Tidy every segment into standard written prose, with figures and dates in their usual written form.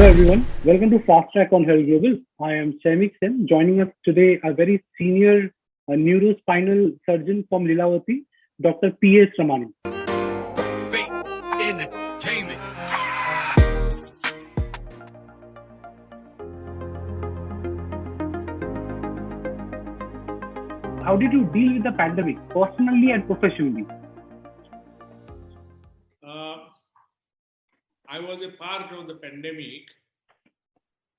everyone. Welcome to Fast Track on Herald Global. I am Saimik Sen. Joining us today, a very senior neurospinal surgeon from Lilavati, Dr. P.S. Ramani. Fake entertainment. How did you deal with the pandemic, personally and professionally? I was a part of the pandemic.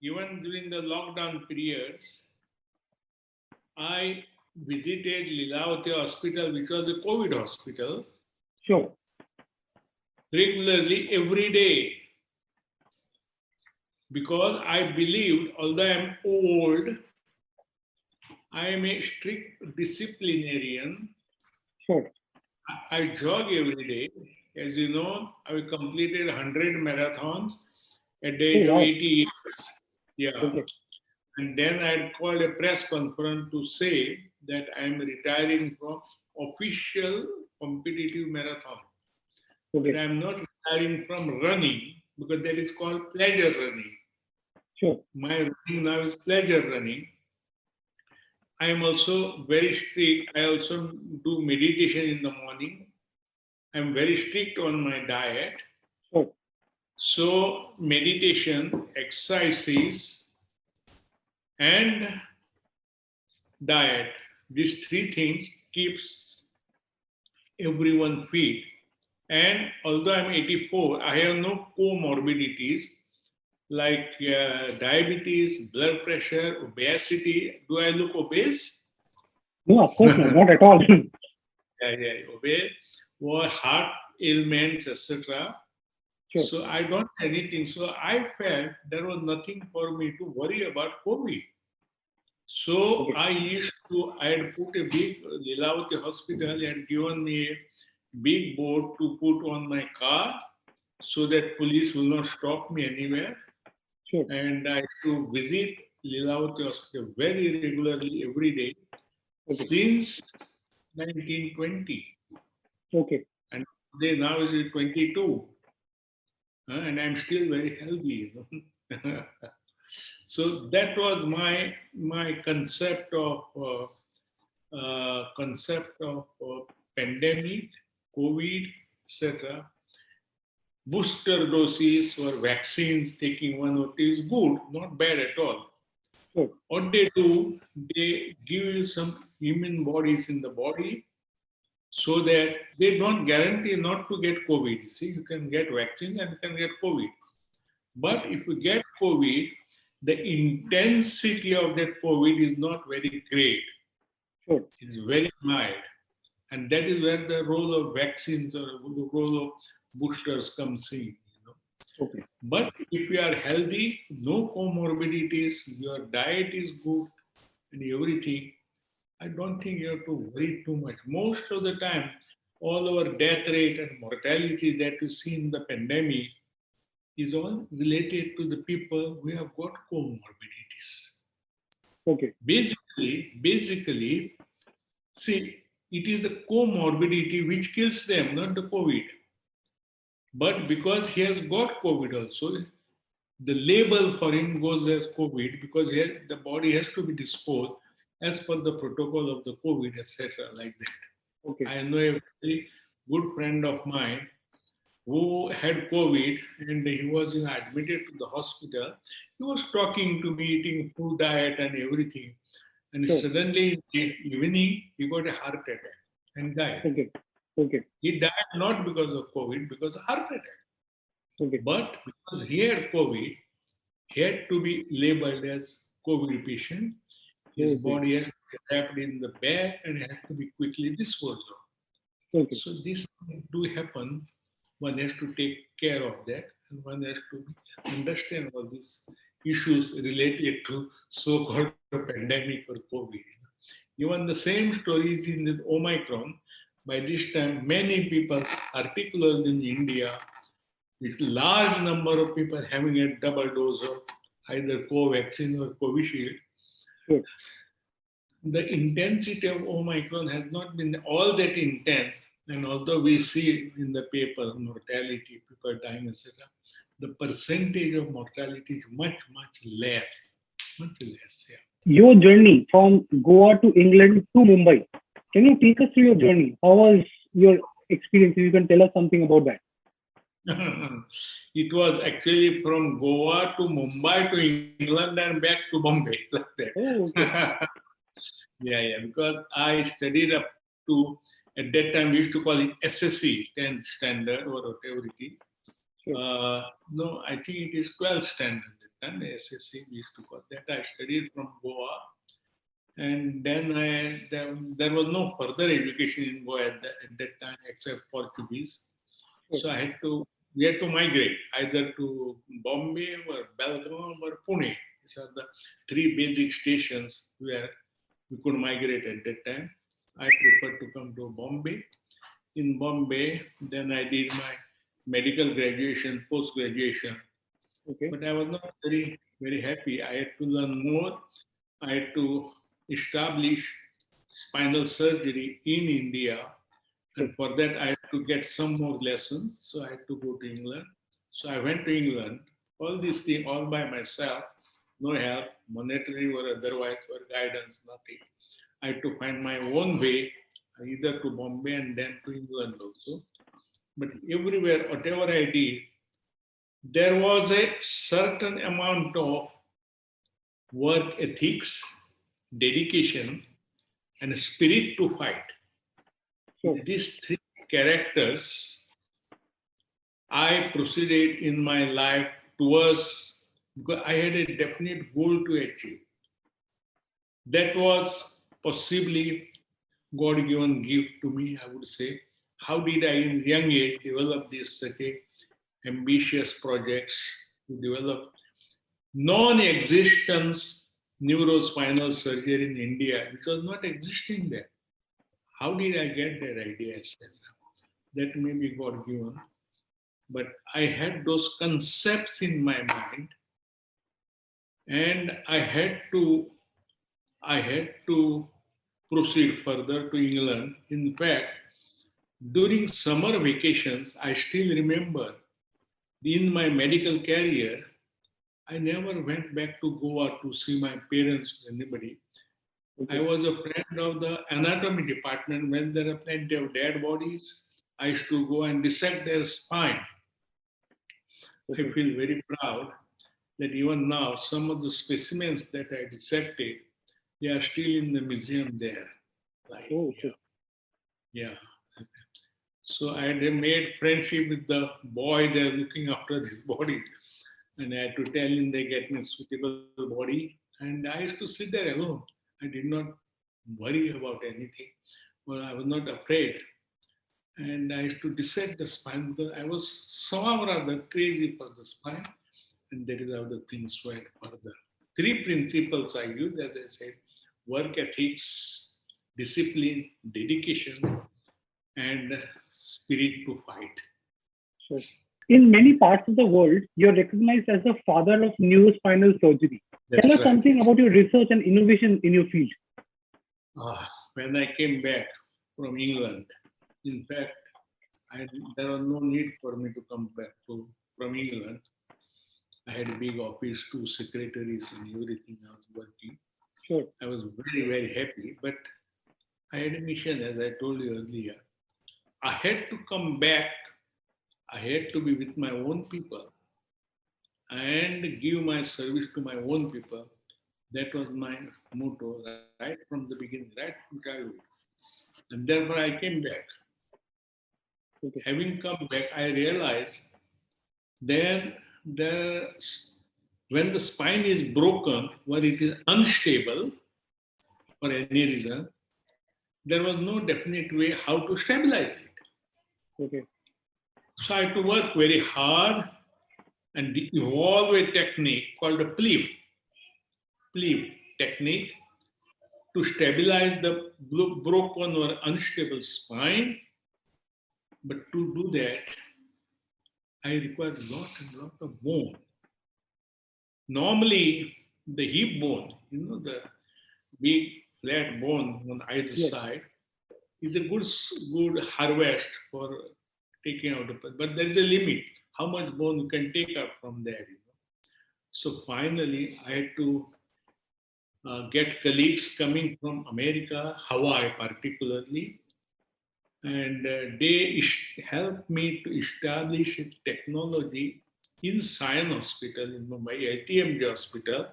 Even during the lockdown periods, I visited Lilavati Hospital, which was a COVID hospital, Sure. regularly every day. Because I believed, although I am old, I am a strict disciplinarian. Sure. I jog every day. As you know, I completed 100 marathons at the age Oh, of wow. 80 years. Yeah. Okay. And then I called a press conference to say that I am retiring from official competitive marathon. But I Okay. am not retiring from running because that is called pleasure running. Sure. My running now is pleasure running. I am also very strict. I also do meditation in the morning. I am very strict on my diet. Sure. So meditation, exercises, and diet, these three things keeps everyone fit. And although I'm 84, I have no comorbidities like diabetes, blood pressure, obesity. Do I look obese? No, of course not at all. Yeah, obese, or heart ailments, etc. Sure. So I don't have anything. So I felt there was nothing for me to worry about COVID. So Okay. I had put a big, Lilavati hospital had given me a big board to put on my car so that police will not stop me anywhere. Sure. And I used to visit Lilavati hospital very regularly every day Okay. since 1920. Okay. And today now is 22. And I'm still very healthy. So that was my concept of pandemic, COVID, etc. Booster doses or vaccines, taking one or two is good, not bad at all. Sure. What they do, they give you some human bodies in the body so that they don't guarantee not to get COVID. See, you can get vaccines and you can get COVID. But if you get COVID, the intensity of that COVID is not very great. Sure. It's very mild. And that is where the role of vaccines or the role of boosters comes in. Okay. But if you are healthy, no comorbidities, your diet is good and everything, I don't think you have to worry too much. Most of the time, all our death rate and mortality that you see in the pandemic is all related to the people who have got comorbidities. Okay. Basically, see, it is the comorbidity which kills them, not the COVID. But because he has got COVID also, the label for him goes as COVID because here the body has to be disposed as per the protocol of the COVID, etc., like that. Okay. I know a very good friend of mine who had COVID and he was admitted to the hospital. He was talking to me, eating food diet and everything. And Sure. suddenly in the evening, he got a heart attack and died. Okay. Okay. He died not because of COVID, because of heart attack. Okay. But because he had COVID, he had to be labeled as COVID patient. His Okay. body has to be wrapped in the bag and had to be quickly disposed of. Okay. So this do happen. One has to take care of that, and one has to understand all these issues related to so-called pandemic or COVID. Even the same story is in the Omicron. By this time, many people, particularly in India, with large number of people having a double dose of either co-vaccine or Covishield, Sure. the intensity of Omicron has not been all that intense. And although we see in the paper mortality, people dying, etc., the percentage of mortality is much, much less. Much less, yeah. Your journey from Goa to England to Mumbai. Can you take us through your journey? How was your experience? If you can tell us something about that. It was actually from Goa to Mumbai to England and back to Bombay, like that. Oh, okay. Yeah, because I studied up to, at that time we used to call it SSC, 10th standard or whatever it is. Sure. No, I think it is 12th standard at that time, SSC we used to call that. I studied from Goa, and then there was no further education in Goa at that time except Portuguese. So we had to migrate either to Bombay or Belgaum or Pune. These are the three basic stations where we could migrate at that time. I preferred to come to Bombay. In Bombay, then I did my medical graduation, post-graduation. Okay. But I was not very, very happy. I had to learn more. I had to establish spinal surgery in India. And for that, I had to get some more lessons. So I had to go to England. So I went to England. All these things, all by myself, no help, monetary or otherwise, or guidance, nothing. I had to find my own way, either to Bombay and then to England also. But everywhere, whatever I did, there was a certain amount of work ethics, dedication, and spirit to fight. Sure. These three characters I proceeded in my life towards, because I had a definite goal to achieve. That was possibly God-given gift to me, I would say. How did I, in young age, develop this such a ambitious projects to develop non-existence neurospinal surgery in India, which was not existing there. How did I get that idea? I said, that may be God given. But I had those concepts in my mind, and I had to proceed further to England. In fact, during summer vacations, I still remember in my medical career, I never went back to Goa to see my parents or anybody. I was a friend of the anatomy department. When there are plenty of dead bodies, I used to go and dissect their spine. I feel very proud that even now, some of the specimens that I dissected, they are still in the museum there. Like, yeah. So I had made friendship with the boy there looking after this body. And I had to tell him they get me a suitable body. And I used to sit there alone. I did not worry about anything. Well, I was not afraid. And I used to dissect the spine because I was somehow or other crazy for the spine. And that is how the things went further. Three principles I use, as I said: work ethics, discipline, dedication, and spirit to fight. Sure. In many parts of the world, you're recognized as the father of neurospinal surgery. Tell us something about your research and innovation in your field. When I came back from England, in fact, there was no need for me to come back from England. I had a big office, 2 secretaries, and everything I was working. Sure. I was very, very happy, but I had a mission, as I told you earlier. I had to come back. I had to be with my own people and give my service to my own people. That was my motto right from the beginning, right from childhood. And therefore I came back. Having come back, I realized then when the spine is broken, when it is unstable for any reason, there was no definite way how to stabilize it. So I had to work very hard and evolve a technique called a PLEAF technique to stabilize the broken or unstable spine. But to do that, I require a lot of bone. Normally, the hip bone, the big flat bone on either side, is a good harvest for taking out the, but there is a limit how much bone you can take out from there. So finally, I had to get colleagues coming from America, Hawaii particularly, and they helped me to establish a technology in Sion Hospital in Mumbai, ITMJ Hospital,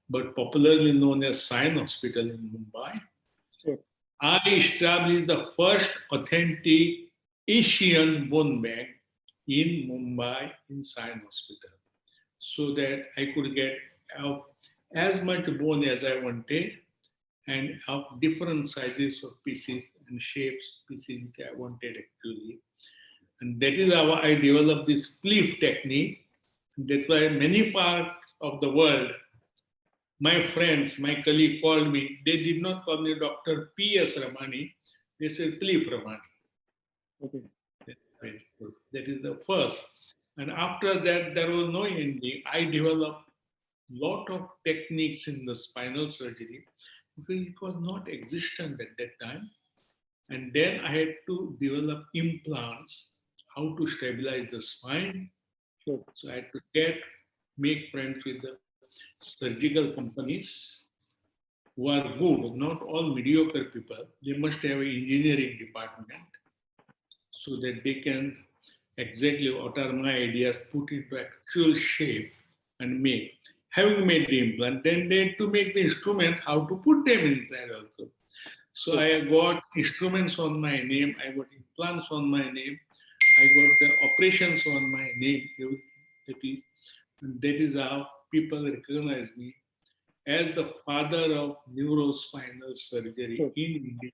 but popularly known as Sion Hospital in Mumbai. Sure. I established the first authentic Asian bone bank in Mumbai in Sion Hospital, so that I could get as much bone as I wanted and of different sizes of pieces and shapes pieces which I wanted actually. And that is how I developed this cliff technique. That's why many parts of the world, my friends, my colleague called me, they did not call me Dr. P.S. Ramani, they said Cliff Ramani. Okay. That is the first. And after that, there was no ending. I developed lot of techniques in the spinal surgery because it was not existent at that time. And then I had to develop implants, how to stabilize the spine. Sure. So I had to make friends with the surgical companies who are good, not all mediocre people. They must have an engineering department so that they can exactly what are my ideas put into actual shape and make. Having made the implant, then they had to make the instruments, how to put them inside also. So I got instruments on my name, I got implants on my name, I got the operations on my name, everything. That is how people recognize me as the father of neurospinal surgery in India,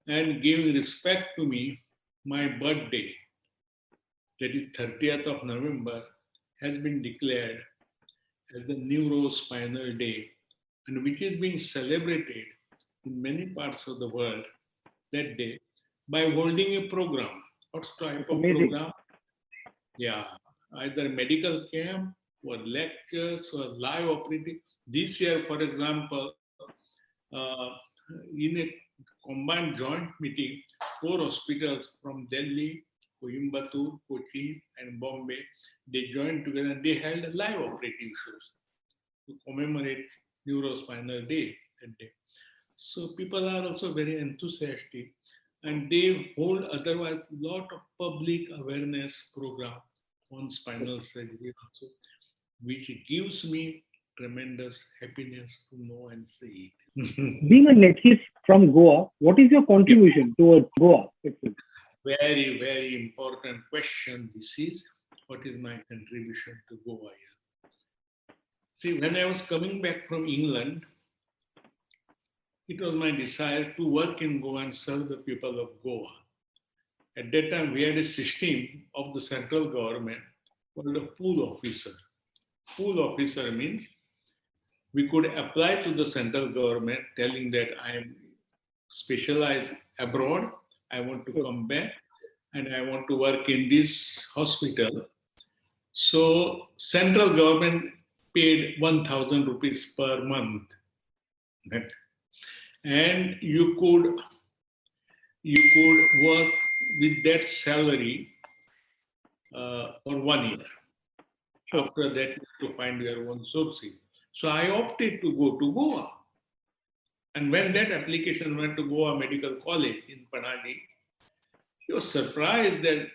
and giving respect to me. My birthday, that is 30th of November, has been declared as the Neurospinal Day, and which is being celebrated in many parts of the world that day by holding a program. What type of program? Yeah, either medical camp or lectures or live operating. This year, for example, in a combined joint meeting, 4 hospitals from Delhi, Coimbatore, Kochi, and Bombay, they joined together and they held live operating shows to commemorate Neurospinal Day that day. So people are also very enthusiastic, and they hold otherwise a lot of public awareness program on spinal surgery also, which gives me tremendous happiness to know and see it. Being a native from Goa, what is your contribution towards Goa itself? Very, very important question this is. What is my contribution to Goa here? See, when I was coming back from England, it was my desire to work in Goa and serve the people of Goa. At that time, we had a system of the central government called a pool officer. Pool officer means we could apply to the central government telling that I am specialized abroad, I want to come back, and I want to work in this hospital. So central government paid 1,000 rupees per month. And you could work with that salary for 1 year. After that, you have to find your own sourcing. So I opted to go to Goa. And when that application went to Goa Medical College in Panaji, he was surprised that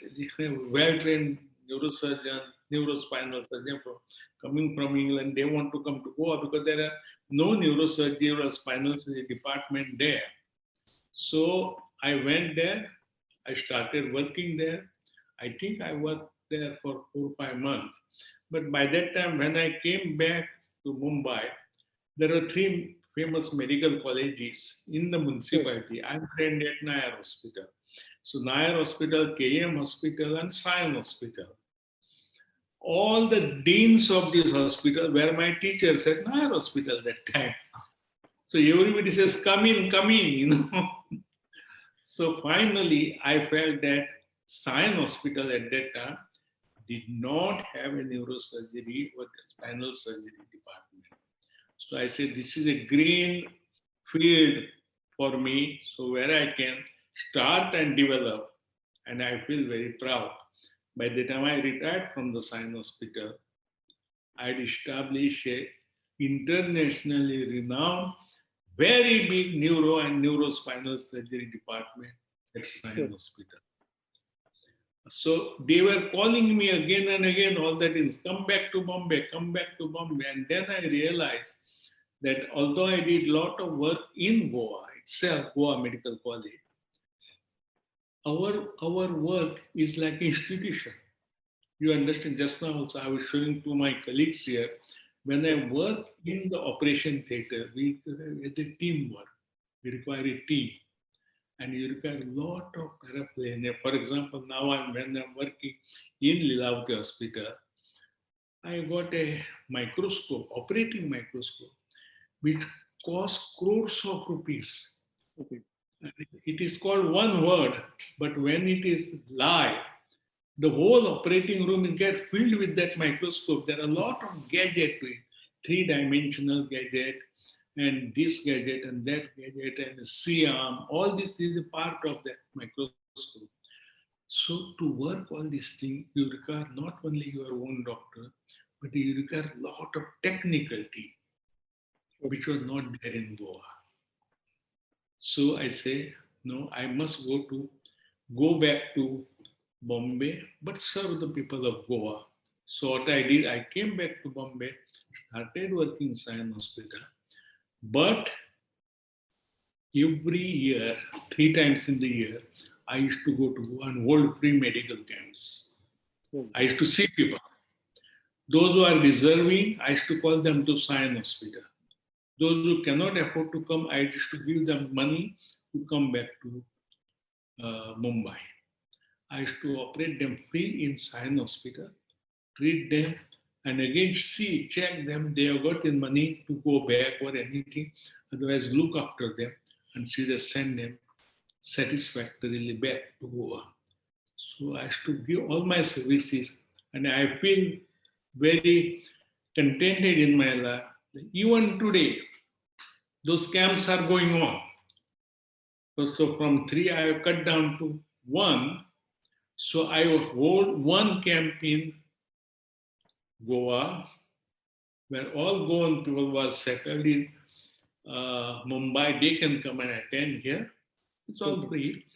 well-trained neurosurgeon, neurospinal surgeon coming from England, they want to come to Goa because there are no neurosurgery or spinal surgery department there. So I went there, I started working there. I think I worked there for 4 or 5 months. But by that time, when I came back to Mumbai, there are 3 famous medical colleges in the municipality. I'm trained at Nair Hospital. So Nair Hospital, KM Hospital, and Sion Hospital. All the deans of this hospital were my teachers at Nair Hospital that time. So everybody says, come in, So finally, I felt that Sion Hospital at that time did not have a neurosurgery or a spinal surgery department. So I said, this is a green field for me, so where I can start and develop, and I feel very proud. By the time I retired from the Sain Hospital, I had established a internationally renowned, very big neuro and neurospinal surgery department at Sain Hospital. So they were calling me again and again, all that is, come back to Bombay, come back to Bombay. And then I realized that although I did a lot of work in Goa itself, Goa Medical College, our work is like institution. You understand, just now also I was showing to my colleagues here, when I work in the operation theater, it's a teamwork. We require a team. And you require a lot of paraphernalia. For example, now when I'm working in Lilavati Hospital, I got a microscope, operating microscope, which costs crores of rupees. Okay. It is called one word, but when it is live, the whole operating room gets filled with that microscope. There are a lot of gadget to it, three-dimensional gadget, and this gadget and that gadget and C-arm. All this is a part of that microscope. So to work all these things, you require not only your own doctor, but you require a lot of technical team, which was not there in Goa. So I say, no, I must go back to Bombay, but serve the people of Goa. So what I did, I came back to Bombay, started working in Sain Hospital, but every year, 3 times in the year, I used to go to Goa and hold free medical camps. I used to see people. Those who are deserving, I used to call them to Sain Hospital. Those who cannot afford to come, I used to give them money to come back to Mumbai. I used to operate them free in Sain Hospital, treat them, and again check them. They have got the money to go back or anything. Otherwise, look after them and just send them satisfactorily back to Goa. So I used to give all my services, and I feel very contented in my life. Even today, those camps are going on. So from 3, I have cut down to 1. So I hold one camp in Goa, where all Goan people were settled in Mumbai. They can come and attend here. It's all free.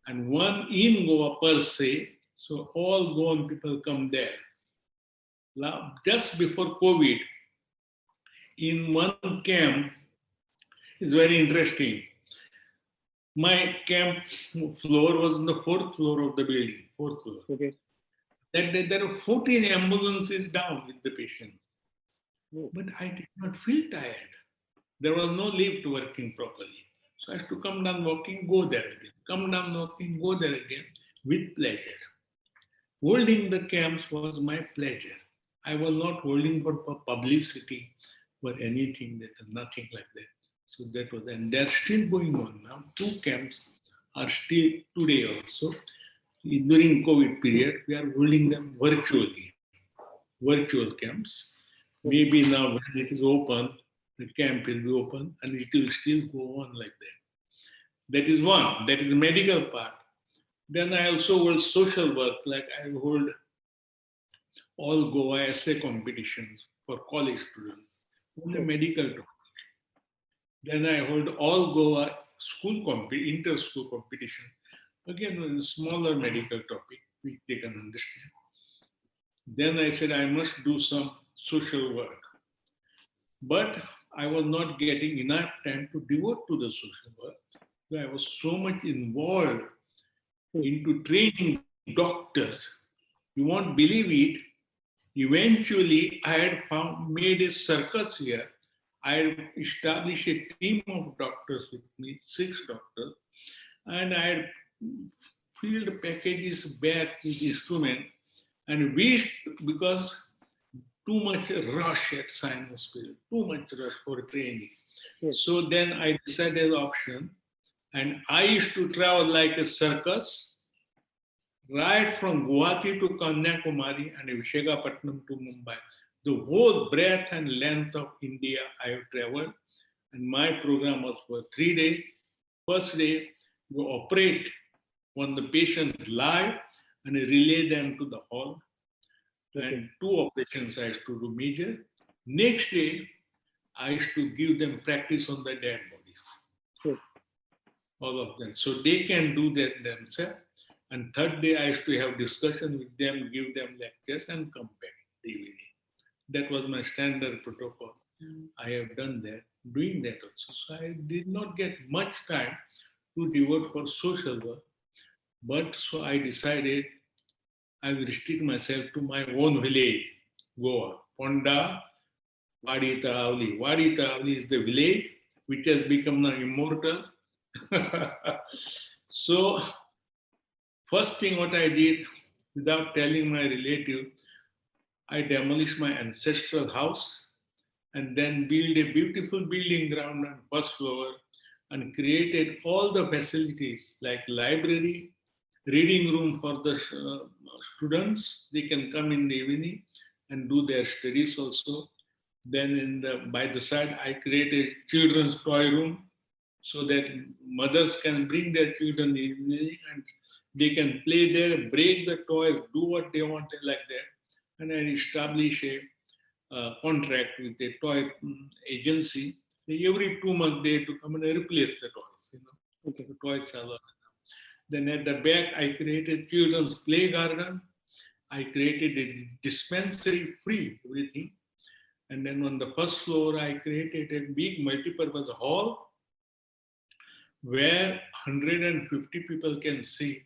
And one in Goa per se. So all Goan people come there. Just before COVID, in one camp, it's very interesting. My camp floor was on the 4th floor of the building, 4th floor. Okay. That day there were 14 ambulances down with the patients. But I did not feel tired. There was no lift working properly. So I had to come down walking, go there again. Come down walking, go there again with pleasure. Holding the camps was my pleasure. I was not holding for publicity or anything, nothing like that. So that was, and they're still going on now. 2 camps are still today also. During COVID period, we are holding them virtually, virtual camps. Maybe now when it is open, the camp will be open and it will still go on like that. That is one, that is the medical part. Then I also hold social work, like I hold all Goa essay competitions for college students on the medical topic. Then I hold all Goa inter-school competition, again on a smaller medical topic, which they can understand. Then I said I must do some social work. But I was not getting enough time to devote to the social work. So I was so much involved into training doctors. You won't believe it. Eventually, I had made a circus here. I had established a team of doctors with me, 6 doctors, and I had filled packages back with instruments, and because too much rush at Sain Hospital, too much rush for training. Yes. So then I decided the option, and I used to travel like a circus, right from Guwahati to Kanyakumari and Visakhapatnam to Mumbai. The whole breadth and length of India I have traveled, and my program was for 3 days. First day, you operate on the patient live, and relay them to the hall. Okay. And 2 operations I used to do major. Next day, I used to give them practice on the dead bodies. Sure. All of them. So they can do that themselves. And third day, I used to have discussion with them, give them lectures, and come back the evening. That was my standard protocol. I have done that, doing that also. So I did not get much time to devote for social work. But so I decided I will restrict myself to my own village, Goa, Ponda, Wadi Taravali. Wadi Taravali is the village which has become now immortal. So, first thing what I did, without telling my relative, I demolished my ancestral house and then built a beautiful building ground on first floor and created all the facilities like library, reading room for the students. They can come in the evening and do their studies also. Then by the side, I created children's toy room so that mothers can bring their children in the evening and they can play there, break the toys, do what they want like that. And I establish a contract with a toy agency. Every 2 months they have to come and replace the toys. Okay. The toys are. Then at the back, I created children's play garden. I created a dispensary free, everything. And then on the first floor, I created a big multi-purpose hall where 150 people can sit,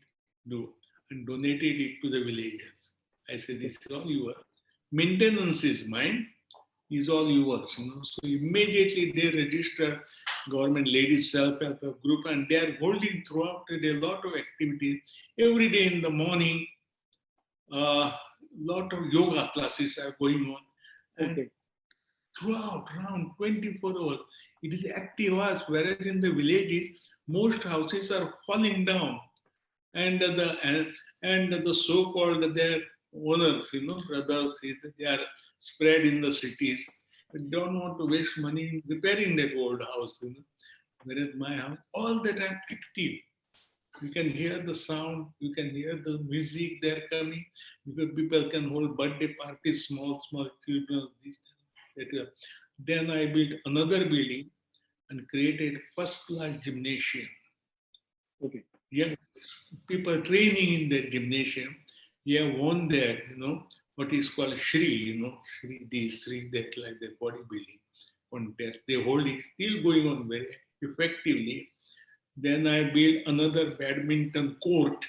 do, and donated it to the villagers. I said, this is all yours. Maintenance is mine, is all yours. So immediately they register government ladies self-help group and they are holding throughout the day a lot of activities. Every day in the morning, lot of yoga classes are going on. And Okay. throughout around 24 hours, it is active hours, whereas in the villages, most houses are falling down. And the so-called their owners, brothers, they are spread in the cities. They don't want to waste money in repairing their old house. Whereas my house, all the time active. You can hear the sound, you can hear the music, they're coming, because people can hold birthday parties, small children, this, that. Then I built another building and created first-class gymnasium. Okay. Young people training in the gymnasium, have won there, what is called Shri, Shri this, Shri that, like the bodybuilding contest. They hold it, still going on very effectively. Then I built another badminton court,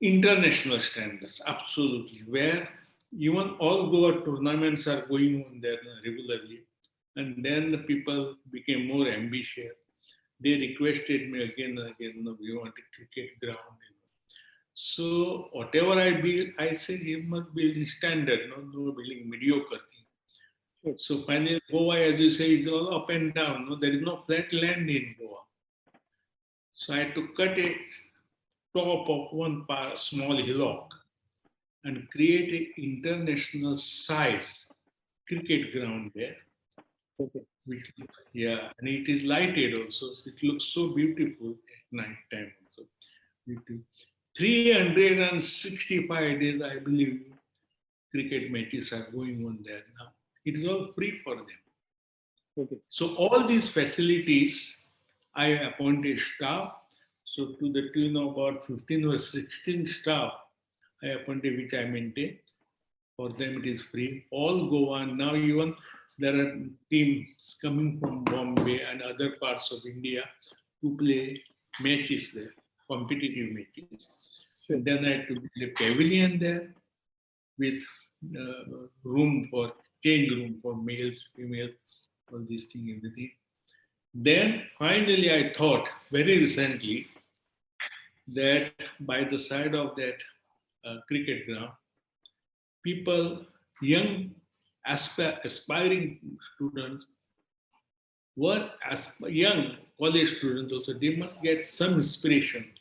international standards, absolutely, where even all Goa tournaments are going on there regularly. And then the people became more ambitious. They requested me again and again, we want a cricket ground. So whatever I build, I said you must build standard, no building mediocre thing. Sure. So finally, Goa, as you say, is all up and down. There is no flat land in Goa. So I had to cut a top of one small hillock and create an international size cricket ground there. Okay. Which, and it is lighted also. So it looks so beautiful at night time also. 365 days, I believe, cricket matches are going on there now. It is all free for them. Okay. So all these facilities, I appointed staff. So to the tune of about 15 or 16 staff, I appointed, which I maintain. For them, it is free. All Goa. Now even there are teams coming from Bombay and other parts of India to play matches there, competitive matches. Sure. And then I had to build a pavilion there with change room for males, females, all these things, everything. Then finally I thought very recently that by the side of that cricket ground, people, young aspiring students, young college students also, they must get some inspiration.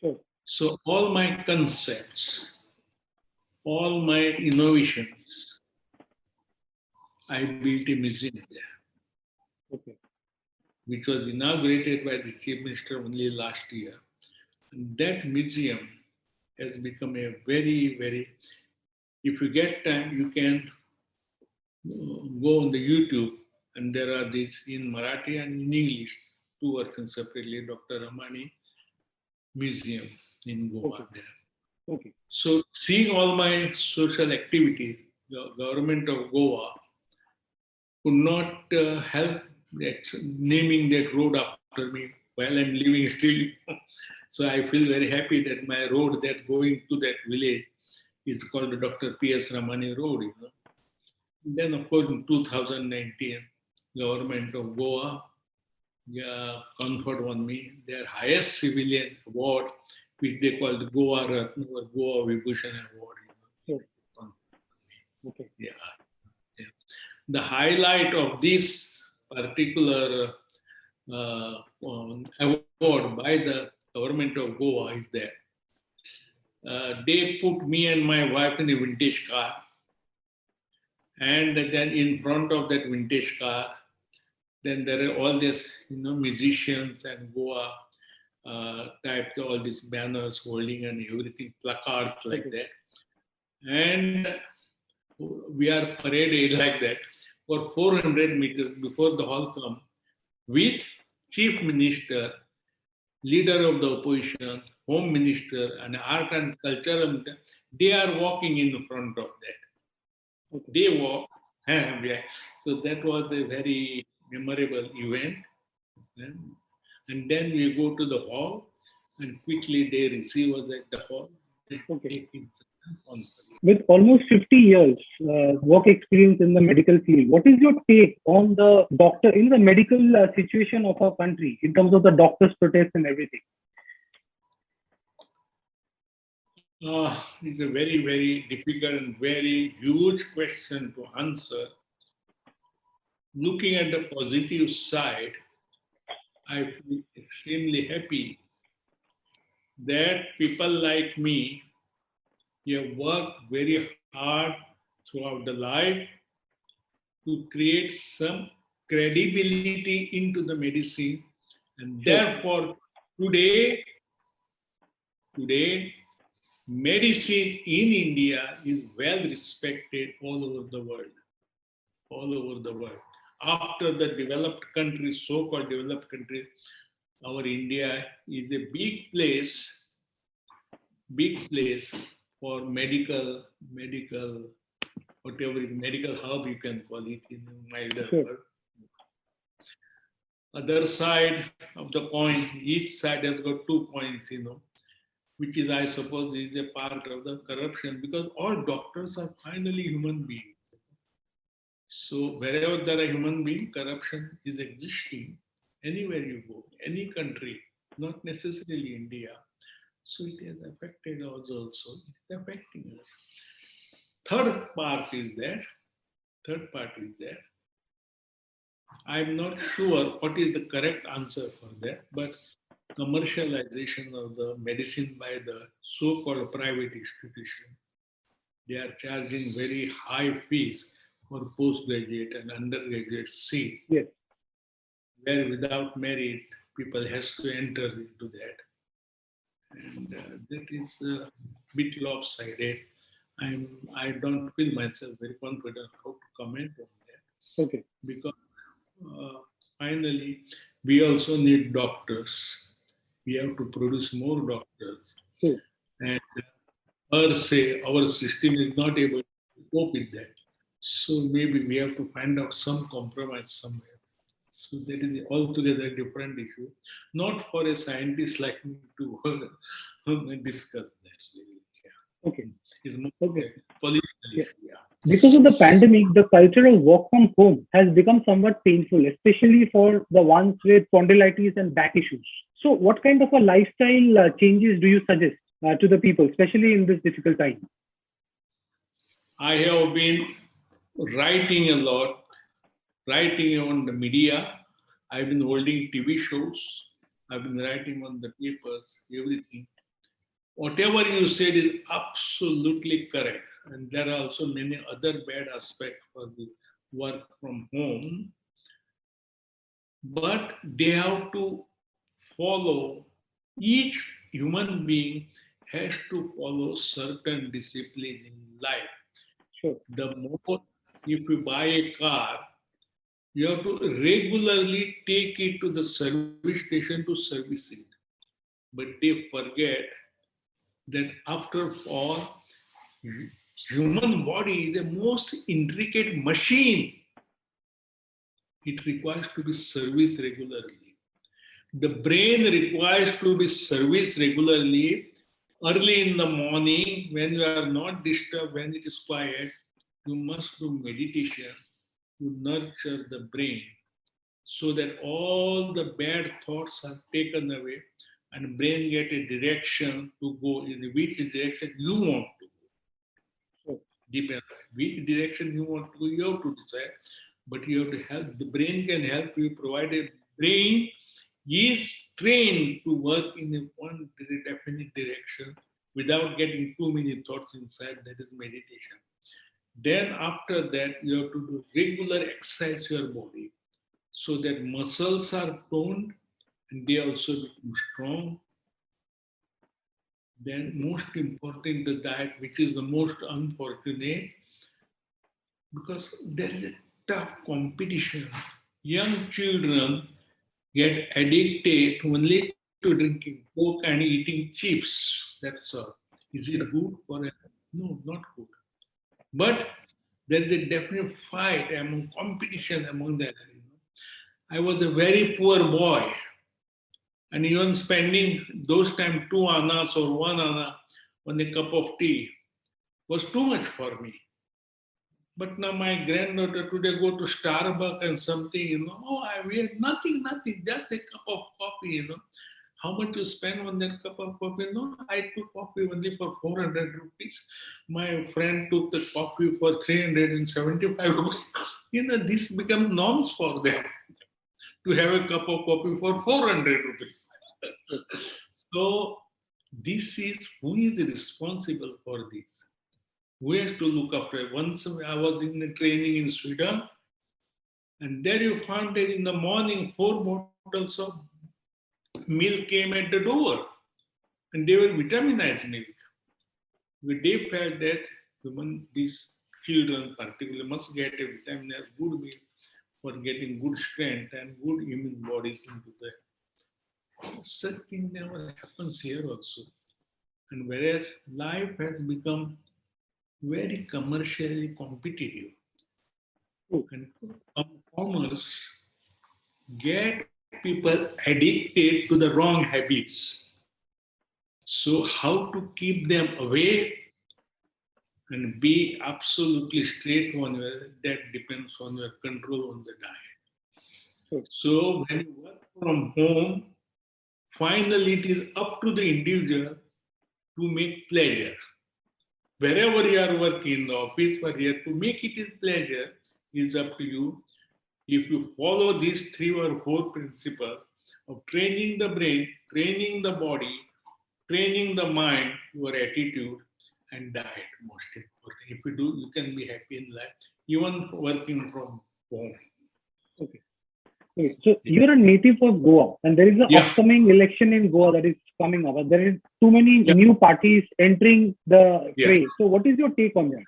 Sure. So all my concepts, all my innovations, I built a museum there. Okay. Which was inaugurated by the Chief Minister only last year. And that museum has become a very, very, if you get time, you can go on the YouTube, and there are these in Marathi and in English, two versions separately, Dr. Ramani Museum in Goa Okay. there. Okay. So seeing all my social activities, the government of Goa could not help naming that road after me while I'm living still. So I feel very happy that my road that going to that village is called Dr. P.S. Ramani Road. Then of course in 2019, government of Goa conferred on me their highest civilian award, which they call the Goa Ratna or Goa Vibhushan Award. Sure. Okay. Yeah. Yeah. The highlight of this particular award by the government of Goa is that they put me and my wife in a vintage car, and then in front of that vintage car, then there are all these musicians and Goa type all these banners holding and everything, placards like that, and we are paraded like that for 400 meters before the hall come with chief minister, leader of the opposition, home minister, and art and culture minister. They are walking in front of that. Okay. They walk. Yeah. So that was a very memorable event. And then we go to the hall, and quickly they receive us at the hall. Okay. On. With almost 50 years work experience in the medical field, what is your take on the doctor in the medical situation of our country in terms of the doctors' protests and everything? It's a very, very difficult and very huge question to answer. Looking at the positive side, I feel extremely happy that people like me have worked very hard throughout the life to create some credibility into the medicine, and therefore today medicine in India is well respected all over the world. All over the world. After the developed countries, so-called developed countries, our India is a big place for medical, whatever medical hub you can call it in milder word. Other side of the coin, each side has got 2 points, which is, I suppose, is a part of the corruption, because all doctors are finally human beings. So wherever there are human beings, corruption is existing anywhere you go, any country, not necessarily India. So it has affected us also. It is affecting us. Third part is there. I'm not sure what is the correct answer for that, but commercialization of the medicine by the so-called private institution. They are charging very high fees for postgraduate and undergraduate seats, where without merit, people has to enter into that. And that is a bit lopsided. I don't feel myself very confident how to comment on that. Okay. Because finally, we also need doctors. We have to produce more doctors. And per se, our system is not able to cope with that. So maybe we have to find out some compromise somewhere. So that is altogether a different issue. Not for a scientist like me to discuss that. Yeah. Okay. It's more political issue. Yeah. Because of the pandemic, the culture of work from home has become somewhat painful, especially for the ones with spondylitis and back issues. So, what kind of a lifestyle changes do you suggest to the people, especially in this difficult time? I have been writing a lot, writing on the media. I've been holding TV shows. I've been writing on the papers, everything. Whatever you said is absolutely correct. And there are also many other bad aspects for the work from home. But they have to follow each human being has to follow certain discipline in life. Sure. The more, if you buy a car, you have to regularly take it to the service station to service it. But they forget that after all, human body is a most intricate machine. It requires to be serviced regularly. The brain requires to be serviced regularly. Early in the morning, when you are not disturbed, when it is quiet, you must do meditation to nurture the brain so that all the bad thoughts are taken away and brain get a direction to go in which direction you want to go. Sure. Depend which direction you want to go, you have to decide. But you have to help. The brain can help you, provided brain is trained to work in a one definite direction without getting too many thoughts inside. That is meditation. Then after that, you have to do regular exercise your body so that muscles are toned and they also become strong. Then most important, the diet, which is the most unfortunate, because there is a tough competition. Young children get addicted only to drinking Coke and eating chips. That's all. Is it good for them? No, not good. But there is a definite fight among competition among them. I was a very poor boy, and even spending those time 2 annas or 1 anna on a cup of tea was too much for me. But now my granddaughter today go to Starbucks and something, oh, we had nothing, just a cup of coffee. How much you spend on that cup of coffee? No, I took coffee only for 400 rupees. My friend took the coffee for 375 rupees. This become norms for them to have a cup of coffee for 400 rupees. So this is who is responsible for this? Who has to look after it? Once I was in a training in Sweden, and there you found that in the morning 4 bottles of milk came at the door, and they were vitaminized milk. They felt that these children particularly must get a vitaminized good milk for getting good strength and good immune bodies into them. Such thing never happens here also. And whereas life has become very commercially competitive, and commerce get people addicted to the wrong habits. So how to keep them away and be absolutely straight on that depends on your control on the diet. So when you work from home, finally it is up to the individual to make pleasure. Wherever you are working in the office, but here to make it a pleasure is up to you. If you follow these 3 or 4 principles of training the brain, training the body, training the mind, your attitude, and diet, most important. If you do, you can be happy in life, even working from home. Okay. Okay. So you're a native of Goa, and there is an upcoming election in Goa that is coming up. There is too many new parties entering the fray. So what is your take on that?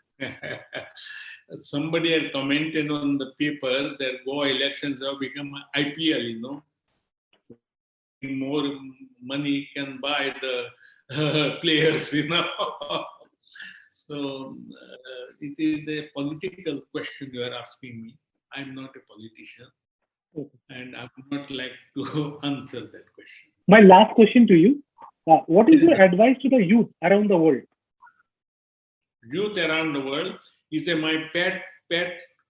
Somebody had commented on the paper that Goa elections have become IPL, More money can buy the players, So it is a political question you are asking me. I'm not a politician. And I would not like to answer that question. My last question to you. What is your advice to the youth around the world? Youth around the world is my pet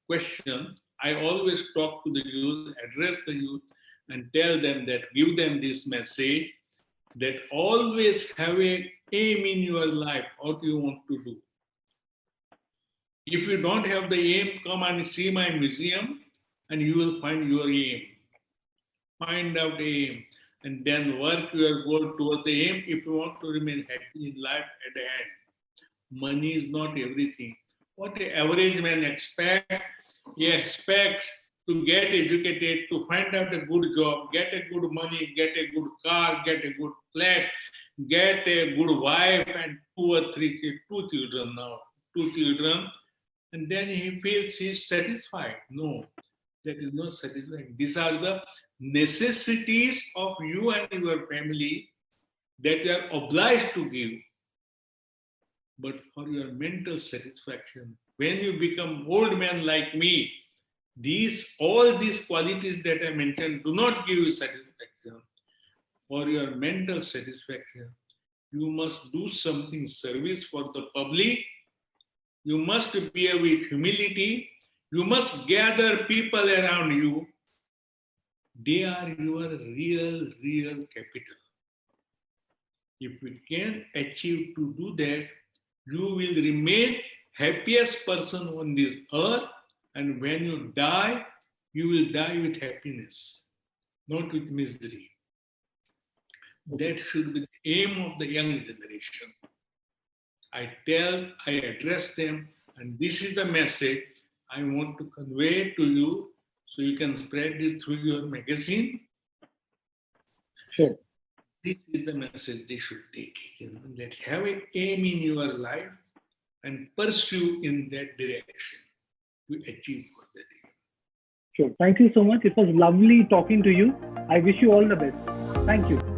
question. I always talk to the youth, address the youth, and tell them that, give them this message that always have a aim in your life. What you want to do. If you don't have the aim, come and see my museum, and you will find your aim. Find out the aim, and then work your goal towards the aim if you want to remain happy in life at the end. Money is not everything. What the average man expects, he expects to get educated, to find out a good job, get a good money, get a good car, get a good flat, get a good wife and two children now, two children, and then he feels he's satisfied. No, that is not satisfying. These are the necessities of you and your family that you are obliged to give. But for your mental satisfaction, when you become old man like me, all these qualities that I mentioned do not give you satisfaction. For your mental satisfaction, you must do something service for the public. You must behave with humility. You must gather people around you. They are your real capital. If you can achieve to do that, you will remain happiest person on this earth, and when you die, you will die with happiness, not with misery. That should be the aim of the young generation. I address them, and this is the message I want to convey to you, so you can spread this through your magazine. Sure. This is the message they should take. That have an aim in your life and pursue in that direction to achieve for that aim. Sure. Thank you so much. It was lovely talking to you. I wish you all the best. Thank you.